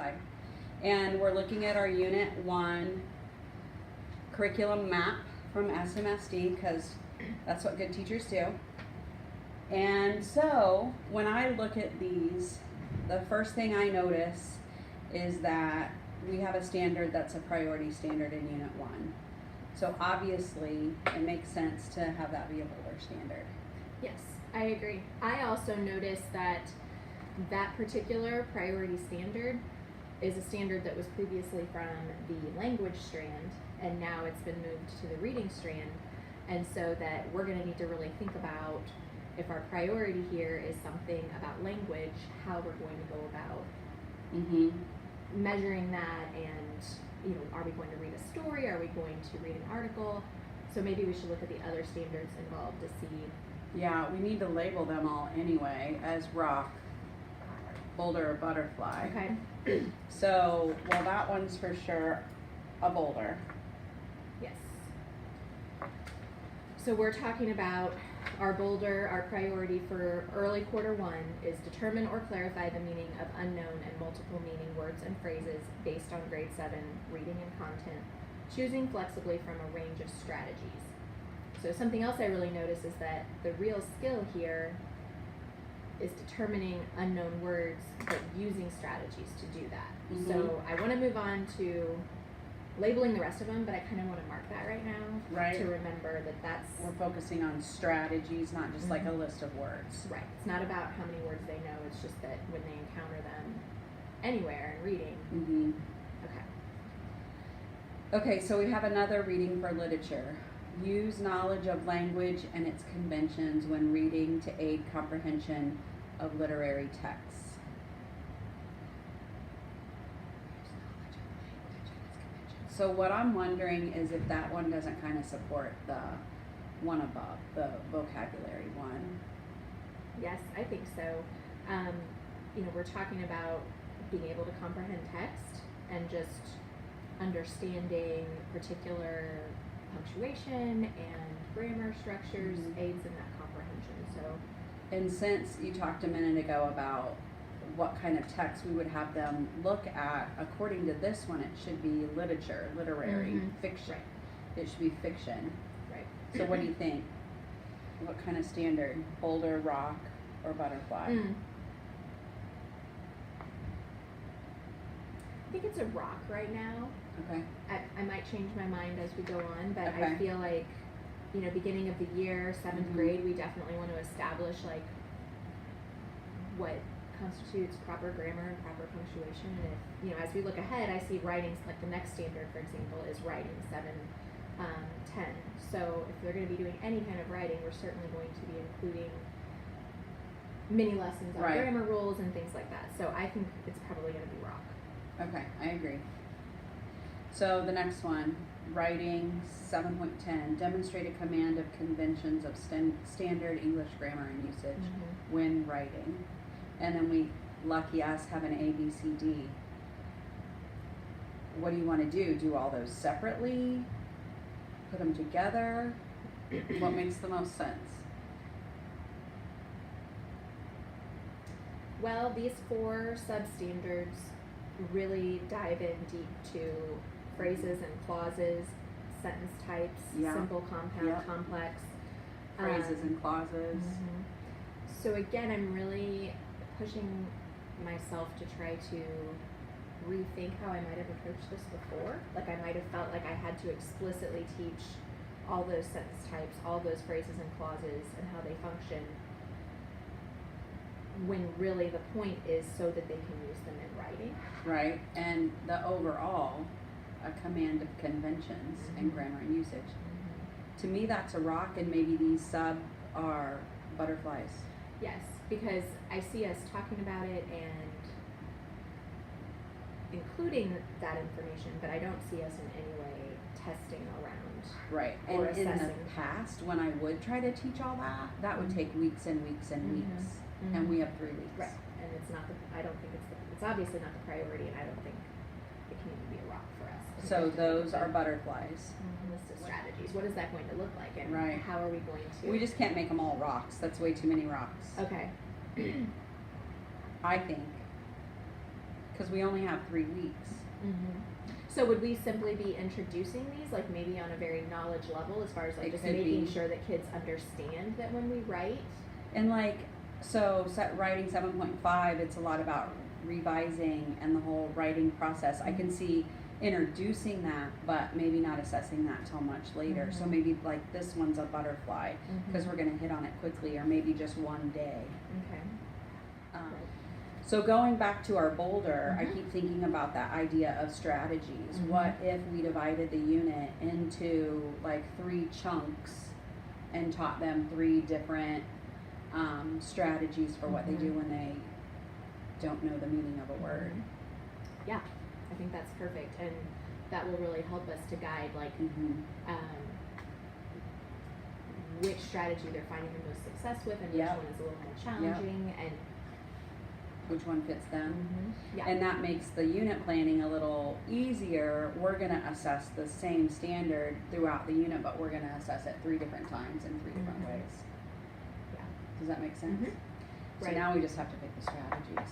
side. And we're looking at our Unit 1 curriculum map from SMSD, because that's what good teachers do. And so when I look at these, the first thing I notice is that we have a standard that's a priority standard in Unit 1. So obviously it makes sense to have that be a Boulder standard. Yes, I agree. I also noticed that that particular priority standard is a standard that was previously from the language strand, and now it's been moved to the reading strand. And so that we're going to need to really think about, if our priority here is something about language, how we're going to go about measuring that, and are we going to read a story? Are we going to read an article? So maybe we should look at the other standards involved to see. Yeah, we need to label them all anyway as rock, boulder, or butterfly. Okay. So, well, that one's for sure a boulder. Yes. So we're talking about our boulder, our priority for early quarter 1 is determine or clarify the meaning of unknown and multiple meaning words and phrases based on grade 7 reading and content, choosing flexibly from a range of strategies. So something else I really notice is that the real skill here is determining unknown words, but using strategies to do that. So I want to move on to labeling the rest of them, but I kind of want to mark that right now, Right. to remember that that's We're focusing on strategies, not just like a list of words. right. It's not about how many words they know. It's just that when they encounter them anywhere in reading. Okay. Okay, so we have another reading for literature. Use knowledge of language and its conventions when reading to aid comprehension of literary texts. So what I'm wondering is if that one doesn't kind of support the one above, the vocabulary one. Yes, I think so. We're talking about being able to comprehend text and just understanding particular punctuation and grammar structures aids in that comprehension. So, And since you talked a minute ago about what kind of text we would have them look at, according to this one, it should be literature, literary, fiction. Right. It should be fiction. Right. So what do you think? What kind of standard? Boulder, rock, or butterfly? I think it's a rock right now. Okay. I might change my mind as we go on, but Okay. I feel like, beginning of the year, 7th grade, we definitely want to establish like what constitutes proper grammar and proper punctuation. And if, as we look ahead, I see writing, like the next standard, for example, is writing 7, 10. So if they're going to be doing any kind of writing, we're certainly going to be including mini lessons on grammar rules and things like that. So I think it's probably going to be rock. Okay, I agree. So the next one, writing 7.10, demonstrate a command of conventions of standard English grammar and usage when writing. And then we, lucky us, have an A, B, C, D. What do you want to do? Do all those separately? Put them together? What makes the most sense? Well, these 4 substandards really dive in deep to phrases and clauses, sentence types, simple, compound, complex. Phrases and clauses. So again, I'm really pushing myself to try to rethink how I might have approached this before. Like I might have felt like I had to explicitly teach all those sentence types, all those phrases and clauses, and how they function, when really the point is so that they can use them in writing. Right, and the overall, a command of conventions and grammar and usage. To me, that's a rock, and maybe these sub are butterflies. Yes, because I see us talking about it and including that information, but I don't see us in any way testing around. Right, or and in the assessing. past, when I would try to teach all that, that would take weeks and weeks and weeks, and we have 3 weeks. Right, and it's not I don't think it's obviously not the priority, and I don't think it can even be a rock for us. So those are butterflies. List of strategies. What is that going to look like, and Right. how are we going to? We just can't make them all rocks. That's way too many rocks. Okay. I think because we only have 3 weeks. So would we simply be introducing these, like maybe on a very knowledge level, as far as like It just could making be. sure that kids understand that when we write? And like, so writing 7.5, it's a lot about revising and the whole writing process. I can see introducing that, but maybe not assessing that till much later. So maybe like this one's a butterfly because we're gonna hit on it quickly, or maybe just one day. Okay. So going back to our boulder, I Mhm. keep thinking about that idea of strategies. Mhm. What if we divided the unit into like 3 chunks and taught them 3 different strategies for what they do when they don't know the meaning of a word? Yeah, I think that's perfect, and that will really help us to guide like which strategy they're finding the most success with, and which Yep. one is a little more challenging, and Which one fits them? yeah. And that makes the unit planning a little easier. We're gonna assess the same standard throughout the unit, but we're gonna assess it 3 different times in 3 different ways. Yeah. Does that make sense? Mhm. So Right. now we just have to pick the strategies.